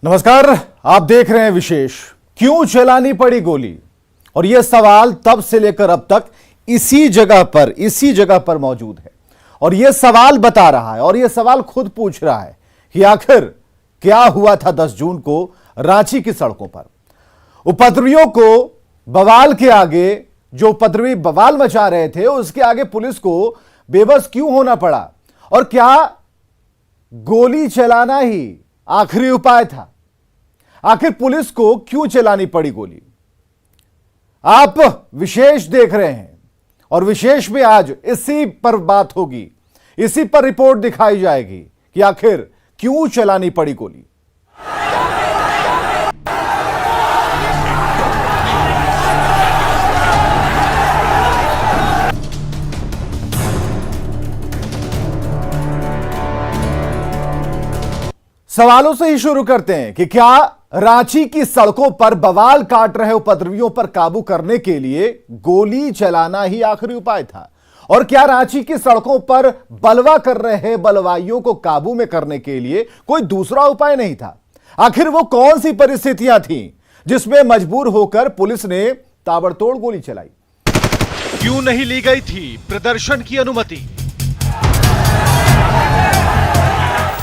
नमस्कार, आप देख रहे हैं विशेष। क्यों चलानी पड़ी गोली? और यह सवाल तब से लेकर अब तक इसी जगह पर मौजूद है और यह सवाल बता रहा है और यह सवाल खुद पूछ रहा है कि आखिर क्या हुआ था 10 जून को रांची की सड़कों पर। उपद्रवियों को बवाल के आगे, जो उपद्रवी बवाल मचा रहे थे, उसके आगे पुलिस को बेबस क्यों होना पड़ा? और क्या गोली चलाना ही आखिरी उपाय था? आखिर पुलिस को क्यों चलानी पड़ी गोली? आप विशेष देख रहे हैं और विशेष में आज इसी पर बात होगी, इसी पर रिपोर्ट दिखाई जाएगी कि आखिर क्यों चलानी पड़ी गोली। सवालों से ही शुरू करते हैं कि क्या रांची की सड़कों पर बवाल काट रहे उपद्रवियों पर काबू करने के लिए गोली चलाना ही आखिरी उपाय था? और क्या रांची की सड़कों पर बलवा कर रहे बलवाइयों को काबू में करने के लिए कोई दूसरा उपाय नहीं था? आखिर वो कौन सी परिस्थितियां थीं जिसमें मजबूर होकर पुलिस ने ताबड़तोड़ गोली चलाई? क्यों नहीं ली गई थी प्रदर्शन की अनुमति?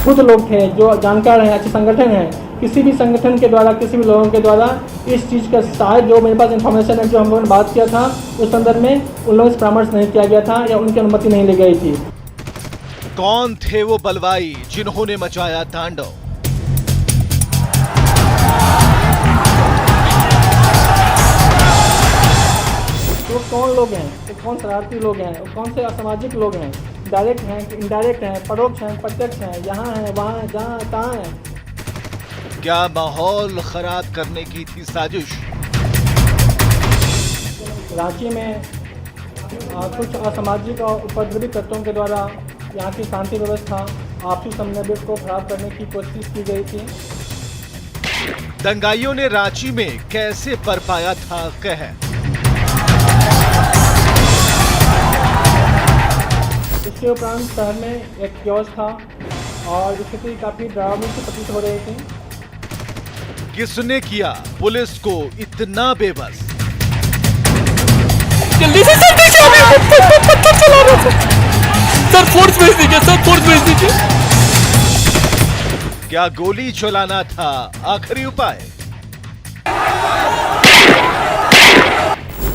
कुछ लोग थे जो जानकार हैं, अच्छे संगठन हैं, किसी भी संगठन के द्वारा, किसी भी लोगों के द्वारा इस चीज़ का शायद जो मेरे पास इंफॉर्मेशन है, जो हम लोगों ने बात किया था, उस संदर्भ में उन लोगों से परामर्श नहीं किया गया था या उनकी अनुमति नहीं ली गई थी। कौन थे वो बलवाई जिन्होंने मचाया तांडव? तो कौन लोग हैं, तो कौन शरारती लोग हैं, कौन से असामाजिक लोग हैं, डायरेक्ट हैं, इनडायरेक्ट हैं, परोक्ष हैं, प्रत्यक्ष हैं, यहाँ हैं, वहाँ हैं, जहाँ तहाँ हैं। क्या माहौल खराब करने की थी साजिश? रांची में कुछ असामाजिक और उपद्रवी तत्वों के द्वारा यहाँ की शांति व्यवस्था, आपसी समन्वय को खराब करने की कोशिश की गई थी। दंगाइयों ने रांची में कैसे बरपाया था कहर? इसके उपरांत शहर में एक कियोस्क था और स्थिति काफी डरावनी सी प्रतीत हो रही थी। किसने किया पुलिस को इतना बेबस? जल्दी से सर पत्थर चला रहा था। सर फोर्स भेज दीजिए, सर फोर्स भेज दीजिए। क्या गोली चलाना था आखिरी उपाय?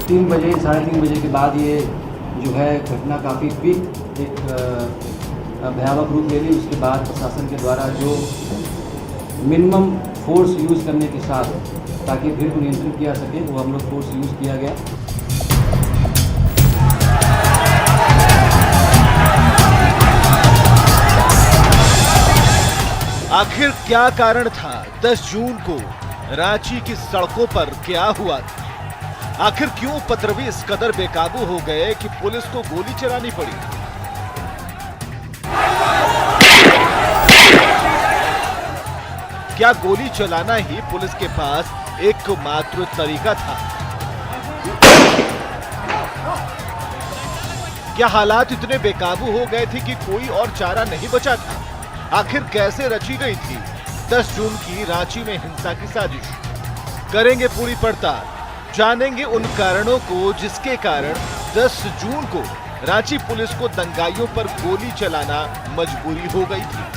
3 बजे, 3:30 बजे के बाद ये जो है घटना काफ़ी क्विक एक भयावह रूप ले ली। उसके बाद प्रशासन के द्वारा जो मिनिमम फोर्स यूज़ करने के साथ ताकि भीड़ को नियंत्रित किया सके, वो हम लोग फोर्स यूज़ किया गया। आखिर क्या कारण था 10 जून को रांची की सड़कों पर क्या हुआ था? आखिर क्यों उपद्रवी इस कदर बेकाबू हो गए कि पुलिस को गोली चलानी पड़ी? क्या गोली चलाना ही पुलिस के पास एकमात्र तरीका था? क्या हालात इतने बेकाबू हो गए थे कि कोई और चारा नहीं बचा था? आखिर कैसे रची गई थी 10 जून की रांची में हिंसा की साजिश? करेंगे पूरी पड़ताल, जानेंगे उन कारणों को जिसके कारण 10 जून को रांची पुलिस को दंगाइयों पर गोली चलाना मजबूरी हो गई थी।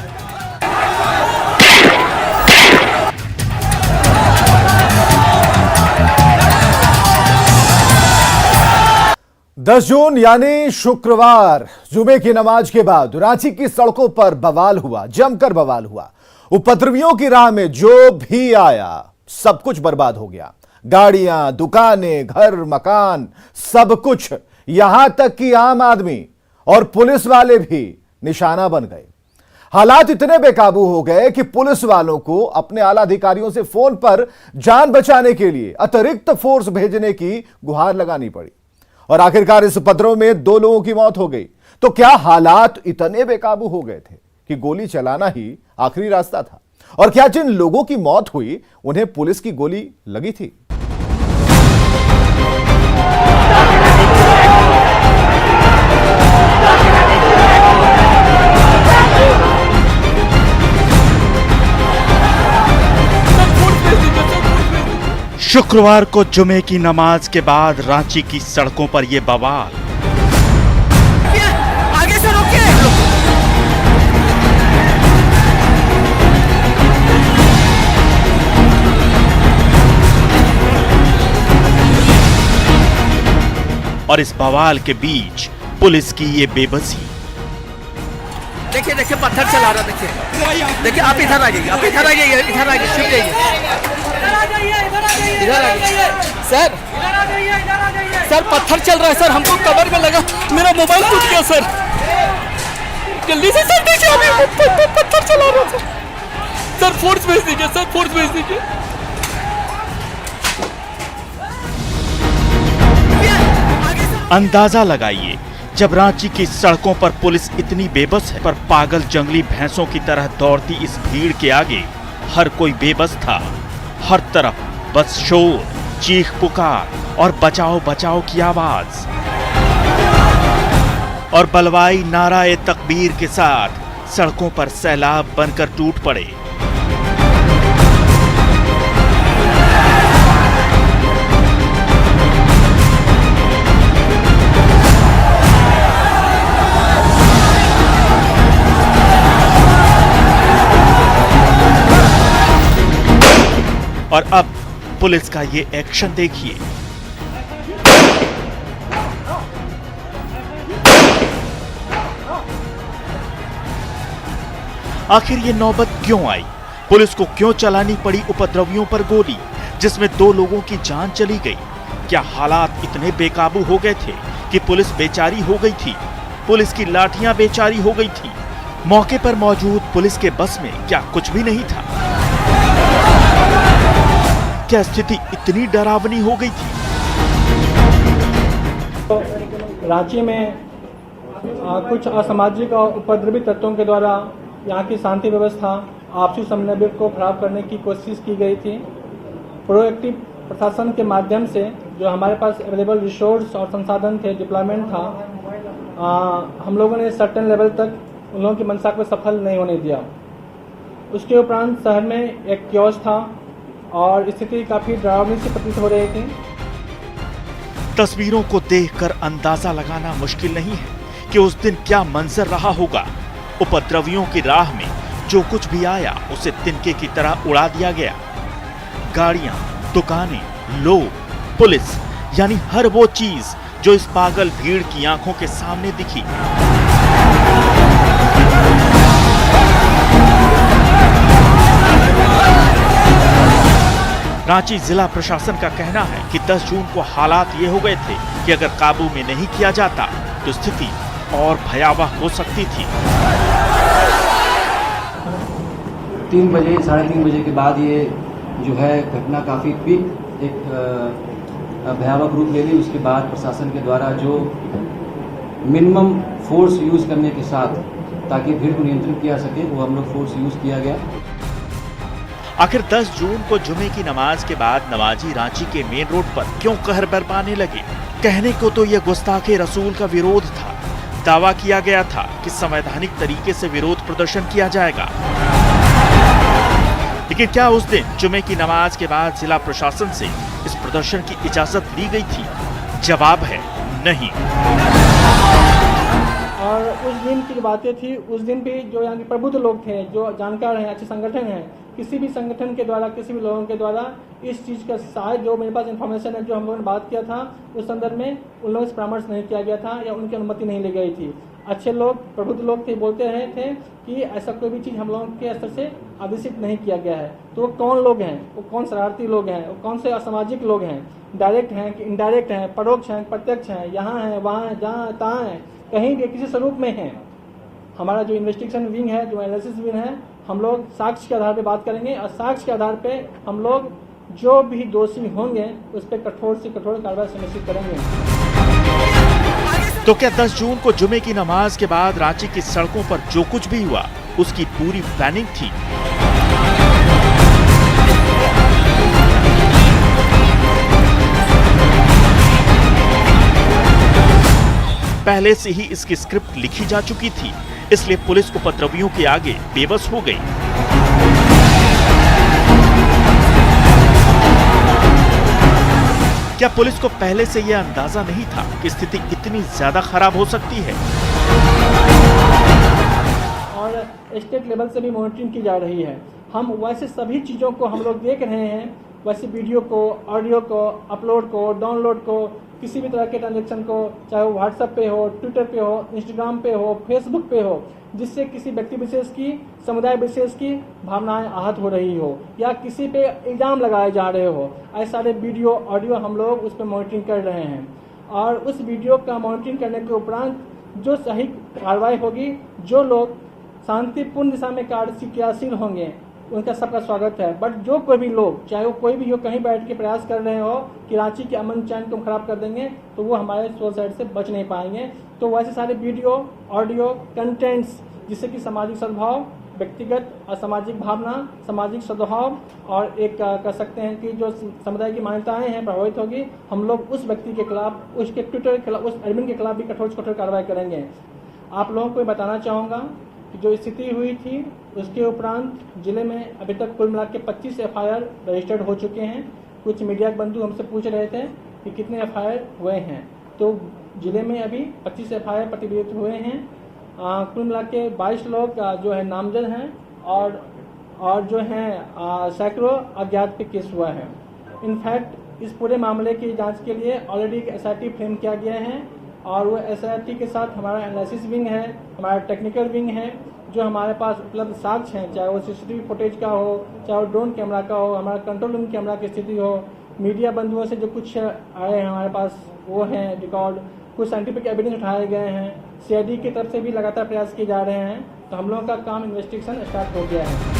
10 जून यानी शुक्रवार, जुमे की नमाज के बाद रांची की सड़कों पर बवाल हुआ, जमकर बवाल हुआ। उपद्रवियों की राह में जो भी आया सब कुछ बर्बाद हो गया। गाड़ियां, दुकानें, घर, मकान, सब कुछ, यहां तक कि आम आदमी और पुलिस वाले भी निशाना बन गए। हालात इतने बेकाबू हो गए कि पुलिस वालों को अपने आला अधिकारियों से फोन पर जान बचाने के लिए अतिरिक्त फोर्स भेजने की गुहार लगानी पड़ी और आखिरकार इस उपद्रव में 2 लोगों की मौत हो गई। तो क्या हालात इतने बेकाबू हो गए थे कि गोली चलाना ही आखिरी रास्ता था? और क्या जिन लोगों की मौत हुई उन्हें पुलिस की गोली लगी थी? शुक्रवार को जुमे की नमाज के बाद रांची की सड़कों पर ये बवाल। आगे से रोकिए। और इस बवाल के बीच पुलिस की ये बेबसी। देखिए देखिए पत्थर चला रहा, देखिए देखिए, आप इधर आ जाइए, आप इधर आ जाइए, इधर आ जाइए, छुप जाइए, इधर आ जाइए सर, सर पत्थर चल रहा है सर, हमको कवर में लगा, मेरा मोबाइल टूट गया सर, जल्दी से सर देखिए, अभी पत्थर चला रहा था सर, फोर्स भेज दीजिए सर, फोर्स भेज दीजिए। अंदाजा लगाइए, जब रांची की सड़कों पर पुलिस इतनी बेबस है, पर पागल जंगली भैंसों की तरह दौड़ती इस भीड़ के आगे हर कोई बेबस था। हर तरफ बस शोर, चीख पुकार और बचाओ बचाओ की आवाज, और बलवाई नाराए तकबीर के साथ सड़कों पर सैलाब बनकर टूट पड़े। और अब पुलिस का ये एक्शन देखिए। आखिर ये नौबत क्यों आई? पुलिस को क्यों चलानी पड़ी उपद्रवियों पर गोली, जिसमें 2 लोगों की जान चली गई? क्या हालात इतने बेकाबू हो गए थे कि पुलिस बेचारी हो गई थी? पुलिस की लाठियां बेचारी हो गई थी? मौके पर मौजूद पुलिस के बस में क्या कुछ भी नहीं था? क्या स्थिति इतनी डरावनी हो गई थी? तो रांची में कुछ असामाजिक और उपद्रवी तत्वों के द्वारा यहाँ की शांति व्यवस्था, आपसी समन्वय को खराब करने की कोशिश की गई थी। प्रोएक्टिव प्रशासन के माध्यम से जो हमारे पास अवेलेबल रिसोर्स और संसाधन थे, डिप्लॉयमेंट था, हम लोगों ने सर्टेन लेवल तक उन लोगों की मंशा को सफल नहीं होने दिया। उसके उपरांत शहर में एक कियोस्क था और स्थिति काफी डरावनी सी प्रतीत हो रही थी। तस्वीरों को देखकर अंदाजा लगाना मुश्किल नहीं है कि उस दिन क्या मंजर रहा होगा। उपद्रवियों की राह में जो कुछ भी आया उसे तिनके की तरह उड़ा दिया गया। गाड़ियां, दुकानें, लोग, पुलिस, यानी हर वो चीज जो इस पागल भीड़ की आंखों के सामने दिखी। रांची जिला प्रशासन का कहना है कि 10 जून को हालात ये हो गए थे कि अगर काबू में नहीं किया जाता तो स्थिति और भयावह हो सकती थी। 3 बजे, 3:30 बजे के बाद ये जो है घटना काफ़ी पीक एक भयावह रूप ले ली। उसके बाद प्रशासन के द्वारा जो मिनिमम फोर्स यूज़ करने के साथ ताकि भीड़ को नियंत्रित किया सके, वो हम लोग फोर्स यूज़ किया गया। आखिर 10 जून को जुमे की नमाज के बाद नमाजी रांची के मेन रोड पर क्यों कहर बरपाने लगे? कहने को तो यह गुस्ताखे रसूल का विरोध था। दावा किया गया था कि संवैधानिक तरीके से विरोध प्रदर्शन किया जाएगा, लेकिन क्या उस दिन जुमे की नमाज के बाद जिला प्रशासन से इस प्रदर्शन की इजाजत ली गई थी? जवाब है नहीं। और उस दिन की बातें थी, उस दिन भी जो यहाँ के प्रबुद्ध लोग थे, जो जानकार हैं, अच्छे संगठन हैं, किसी भी संगठन के द्वारा, किसी भी लोगों के द्वारा इस चीज़ का शायद जो मेरे पास इन्फॉर्मेशन है, जो हम लोगों ने बात किया था, उस संदर्भ में उन लोगों से परामर्श नहीं किया गया था या उनकी अनुमति नहीं ली गई थी। अच्छे लोग, प्रबुद्ध लोग थे, बोलते रहे थे कि ऐसा कोई भी चीज़ हम लोगों के स्तर से आदेशित नहीं किया गया है। तो वो कौन लोग हैं, वो कौन शरारती लोग हैं, वो कौन से असामाजिक लोग हैं, डायरेक्ट हैं कि इनडायरेक्ट हैं, परोक्ष हैं, प्रत्यक्ष हैं, यहाँ हैं, वहाँ हैं, जहाँ हैं, तहाँ हैं, कहीं भी किसी स्वरूप में हैं। हमारा जो इन्वेस्टिगेशन विंग है, जो एनालिसिस विंग है, हम लोग साक्ष्य के आधार पर बात करेंगे और साक्ष्य के आधार पर हम लोग जो भी दोषी होंगे उस पर कठोर से कठोर कार्रवाई सुनिश्चित करेंगे। तो क्या 10 जून को जुमे की नमाज के बाद रांची की सड़कों पर जो कुछ भी हुआ उसकी पूरी प्लानिंग थी? पहले से ही इसकी स्क्रिप्ट लिखी जा चुकी थी, इसलिए पुलिस उपद्रवियों के आगे बेबस हो गई। क्या पुलिस को पहले से यह अंदाजा नहीं था कि स्थिति इतनी ज्यादा खराब हो सकती है? और स्टेट लेवल से भी मॉनिटरिंग की जा रही है। हम वैसे सभी चीज़ों को हम लोग देख रहे हैं, वैसे वीडियो को, ऑडियो को, अपलोड को, डाउनलोड को, किसी भी तरह के ट्रांजेक्शन को, चाहे वो व्हाट्सएप पे हो, ट्विटर पे हो, इंस्टाग्राम पे हो, फेसबुक पे हो, जिससे किसी व्यक्ति विशेष की, समुदाय विशेष की भावनाएं आहत हो रही हो या किसी पे इल्जाम लगाए जा रहे हो, ऐसे सारे वीडियो, ऑडियो हम लोग उस पर मॉनिटरिंग कर रहे हैं। और उस वीडियो का मॉनिटरिंग करने के उपरांत जो सही कार्रवाई होगी, जो लोग शांतिपूर्ण दिशा में क्रियाशील होंगे, उनका सबका स्वागत है। बट जो कोई भी लोग, चाहे वो कोई भी हो, कहीं बैठ के प्रयास कर रहे हो कि रांची के अमन चैन को खराब कर देंगे, तो वो हमारे सोशल साइड से बच नहीं पाएंगे। तो वैसे सारे वीडियो, ऑडियो, कंटेंट्स जिससे कि सामाजिक सद्भाव, व्यक्तिगत असामाजिक भावना, सामाजिक सद्भाव और एक कह सकते हैं कि जो समुदाय की मान्यताएं हैं प्रभावित होगी, हम लोग उस व्यक्ति के खिलाफ, उसके ट्विटर के खिलाफ, उस एडमिन के खिलाफ भी कठोर से कठोर कार्रवाई करेंगे। आप लोगों को बताना चाहूँगा कि जो स्थिति हुई थी उसके उपरांत जिले में अभी तक कुल मिला के 25 FIR रजिस्टर्ड हो चुके हैं। कुछ मीडिया के बंधु हमसे पूछ रहे थे कि कितने FIR हुए हैं, तो जिले में अभी 25 FIR प्रतिबंधित हुए हैं। कुल मिला के 22 लोग जो है नामजद हैं और जो हैं सैकड़ों अज्ञात पे केस हुआ है। इनफैक्ट इस पूरे मामले की जांच के लिए ऑलरेडी एक SIT फ्रेम किया गया है और वो SIT के साथ हमारा एनालिसिस विंग है, हमारा टेक्निकल विंग है, जो हमारे पास उपलब्ध साक्ष्य हैं, चाहे वो CCTV फुटेज का हो, चाहे वो ड्रोन कैमरा का हो, हमारा कंट्रोल रूम कैमरा की स्थिति हो, मीडिया बंधुओं से जो कुछ आए हैं हमारे पास वो हैं रिकॉर्ड, कुछ साइंटिफिक एविडेंस उठाए गए हैं, CID की तरफ से भी लगातार प्रयास किए जा रहे हैं। तो हम लोगों का काम इन्वेस्टिगेशन स्टार्ट हो गया है।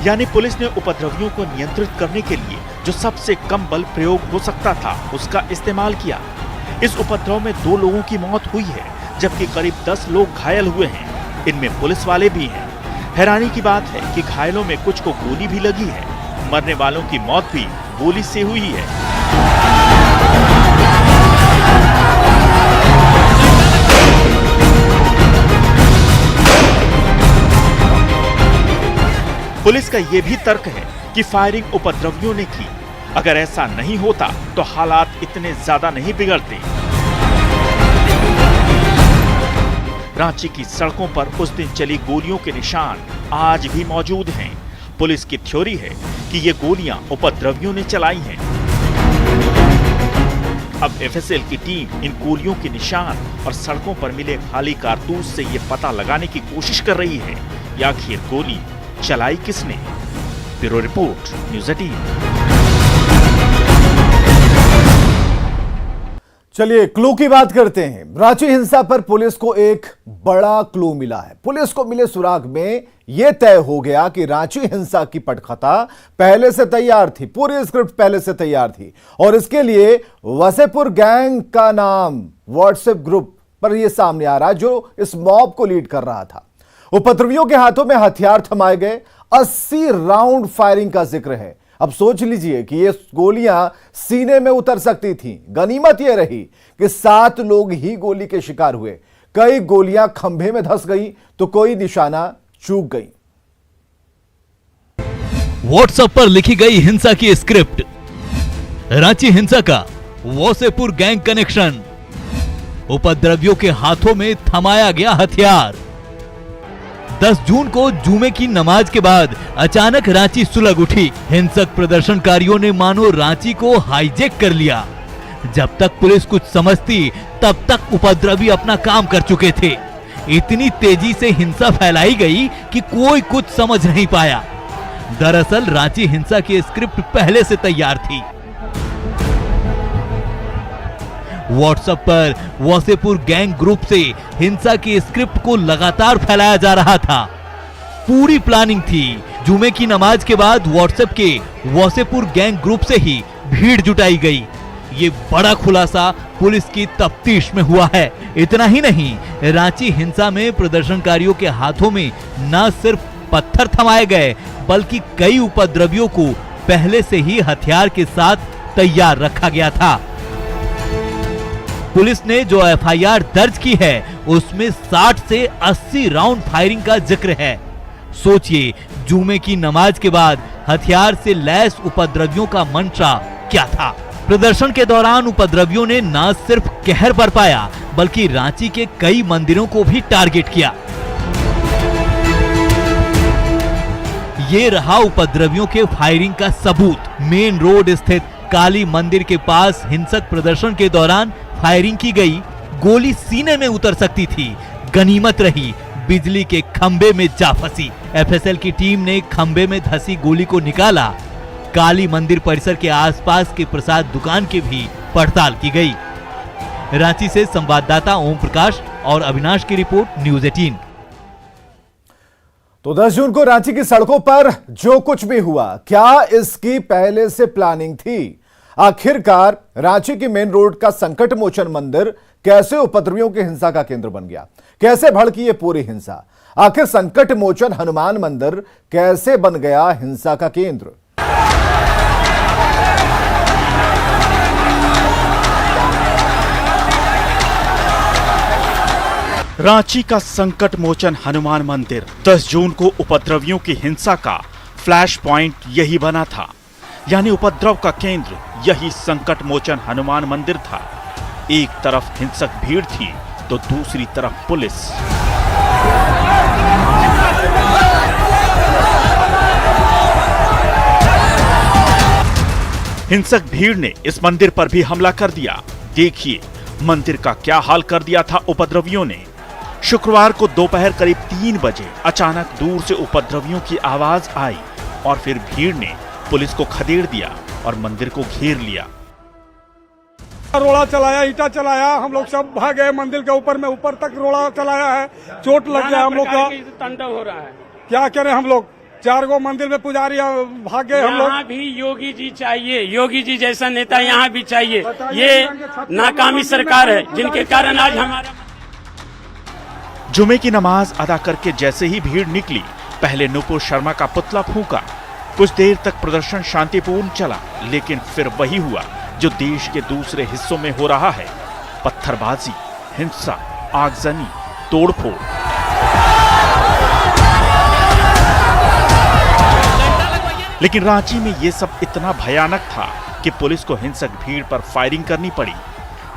यानी पुलिस ने उपद्रवियों को नियंत्रित करने के लिए जो सबसे कम बल प्रयोग हो सकता था उसका इस्तेमाल किया। इस उपद्रव में 2 लोगों की मौत हुई है, जबकि करीब 10 लोग घायल हुए हैं। इनमें पुलिस वाले भी हैं। हैरानी की बात है कि घायलों में कुछ को गोली भी लगी है। मरने वालों की मौत भी गोली से हुई है। पुलिस का यह भी तर्क है कि फायरिंग उपद्रवियों ने की। अगर ऐसा नहीं होता तो हालात इतने ज्यादा नहीं बिगड़ते। रांची की सड़कों पर उस दिन चली गोलियों के निशान आज भी मौजूद हैं। पुलिस की थ्योरी है कि ये गोलियां उपद्रवियों ने चलाई हैं। अब FSL की टीम इन गोलियों के निशान और सड़कों पर मिले खाली कारतूस से ये पता लगाने की कोशिश कर रही है कि आखिर गोली चलाई किसने। Bureau report, news 18। चलिए क्लू की बात करते हैं। रांची हिंसा पर पुलिस को एक बड़ा क्लू मिला है। पुलिस को मिले सुराग में यह तय हो गया कि रांची हिंसा की पटकथा पहले से तैयार थी, पूरी स्क्रिप्ट पहले से तैयार थी और इसके लिए वसेपुर गैंग का नाम व्हाट्सएप ग्रुप पर यह सामने आ रहा है जो इस मॉब को लीड कर रहा था। उपद्रवियों के हाथों में हथियार थमाए गए, 80 राउंड फायरिंग का जिक्र है। अब सोच लीजिए कि ये गोलियां सीने में उतर सकती थीं। गनीमत यह रही कि 7 लोग ही गोली के शिकार हुए। कई गोलियां खंभे में धंस गई तो कोई निशाना चूक गई। व्हाट्सएप पर लिखी गई हिंसा की स्क्रिप्ट, रांची हिंसा का वसेपुर गैंग कनेक्शन, उपद्रवियों के हाथों में थमाया गया हथियार। 10 जून को जुमे की नमाज के बाद अचानक रांची सुलग उठी। हिंसक प्रदर्शनकारियों ने मानो रांची को हाईजैक कर लिया। जब तक पुलिस कुछ समझती तब तक उपद्रवी अपना काम कर चुके थे। इतनी तेजी से हिंसा फैलाई गई कि कोई कुछ समझ नहीं पाया। दरअसल रांची हिंसा की स्क्रिप्ट पहले से तैयार थी। व्हाट्सएप पर वसेपुर गैंग ग्रुप से हिंसा की स्क्रिप्ट को लगातार फैलाया जा रहा था। पूरी प्लानिंग थी। जुमे की नमाज के बाद व्हाट्सएप के वसेपुर गैंग ग्रुप से ही भीड़ जुटाई गई। ये बड़ा खुलासा पुलिस की तफ्तीश में हुआ है। इतना ही नहीं, रांची हिंसा में प्रदर्शनकारियों के हाथों में न सिर्फ पत्थर थमाए गए बल्कि कई उपद्रवियों को पहले से ही हथियार के साथ तैयार रखा गया था। पुलिस ने जो एफआईआर दर्ज की है उसमें 60 से 80 राउंड फायरिंग का जिक्र है। सोचिए, जुमे की नमाज के बाद हथियार से लैस उपद्रवियों का मंशा क्या था। प्रदर्शन के दौरान उपद्रवियों ने न सिर्फ कहर बरपाया बल्कि रांची के कई मंदिरों को भी टारगेट किया। ये रहा उपद्रवियों के फायरिंग का सबूत। मेन रोड स्थित काली मंदिर के पास हिंसक प्रदर्शन के दौरान फायरिंग की गई। गोली सीने में उतर सकती थी, गनीमत रही बिजली के खंबे में जा फंसी। एफएसएल की टीम ने खंबे में धसी गोली को निकाला। काली मंदिर परिसर के आसपास के प्रसाद दुकान की भी पड़ताल की गई। रांची से संवाददाता ओम प्रकाश और अविनाश की रिपोर्ट, न्यूज़ 18। तो 10 जून को रांची की सड़कों पर जो कुछ भी हुआ, क्या इसकी पहले से प्लानिंग थी? आखिरकार रांची की मेन रोड का संकट मोचन मंदिर कैसे उपद्रवियों की हिंसा का केंद्र बन गया? कैसे भड़की ये पूरी हिंसा? आखिर संकट मोचन हनुमान मंदिर कैसे बन गया हिंसा का केंद्र? रांची का संकट मोचन हनुमान मंदिर 10 जून को उपद्रवियों की हिंसा का फ्लैश पॉइंट यही बना था। यानी उपद्रव का केंद्र यही संकट मोचन हनुमान मंदिर था। एक तरफ हिंसक भीड़ थी तो दूसरी तरफ पुलिस। हिंसक भीड़ ने इस मंदिर पर भी हमला कर दिया। देखिए मंदिर का क्या हाल कर दिया था उपद्रवियों ने। शुक्रवार को दोपहर करीब 3 बजे अचानक दूर से उपद्रवियों की आवाज आई और फिर भीड़ ने पुलिस को खदेड़ दिया और मंदिर को घेर लिया। रोड़ा चलाया, ईटा चलाया, हम लोग सब भागे। मंदिर के ऊपर में ऊपर तक रोड़ा चलाया है, चोट लग गया हम लोग का। तांडव हो रहा है, क्या करें हम लोग। 4 गो मंदिर में पुजारी भागे हम लोग। यहाँ भी योगी जी चाहिए, योगी जी जैसा नेता यहाँ भी चाहिए। ये नाकामी सरकार है जिनके कारण आज हमारा। जुमे की नमाज अदा करके जैसे ही भीड़ निकली, पहले नुपुर शर्मा का पुतला फूंका। कुछ देर तक प्रदर्शन शांतिपूर्ण चला, लेकिन फिर वही हुआ जो देश के दूसरे हिस्सों में हो रहा है। पत्थरबाजी, हिंसा, आगजनी, तोड़फोड़। लेकिन रांची में ये सब इतना भयानक था कि पुलिस को हिंसक भीड़ पर फायरिंग करनी पड़ी।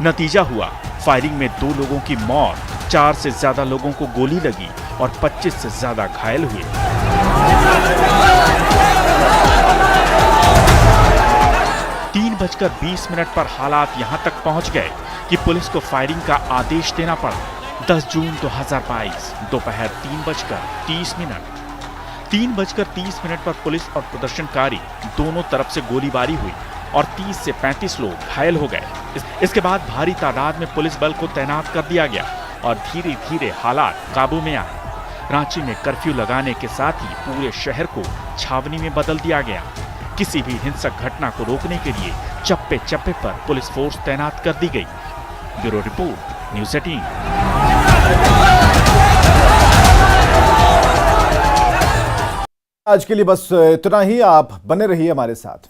नतीजा हुआ, फायरिंग में 2 लोगों की मौत, 4 से ज्यादा लोगों को गोली लगी और 25 से ज्यादा घायल हुए। तीन 3:20 पर हालात यहां तक पहुंच गए कि पुलिस को फायरिंग का आदेश देना पड़ा। 10 जून 2022 दोपहर 3:30 3:30 पर पुलिस और प्रदर्शनकारी दोनों तरफ से गोलीबारी हुई और 30 से 35 लोग घायल हो गए। इसके बाद भारी तादाद में पुलिस बल को तैनात कर दिया गया और धीरे धीरे हालात काबू में आए। रांची में कर्फ्यू लगाने के साथ ही पूरे शहर को छावनी में बदल दिया गया। किसी भी हिंसक घटना को रोकने के लिए चप्पे चप्पे पर पुलिस फोर्स तैनात कर दी गई। Bureau report, news 18। आज के लिए बस इतना ही। आप बने रहिए हमारे साथ।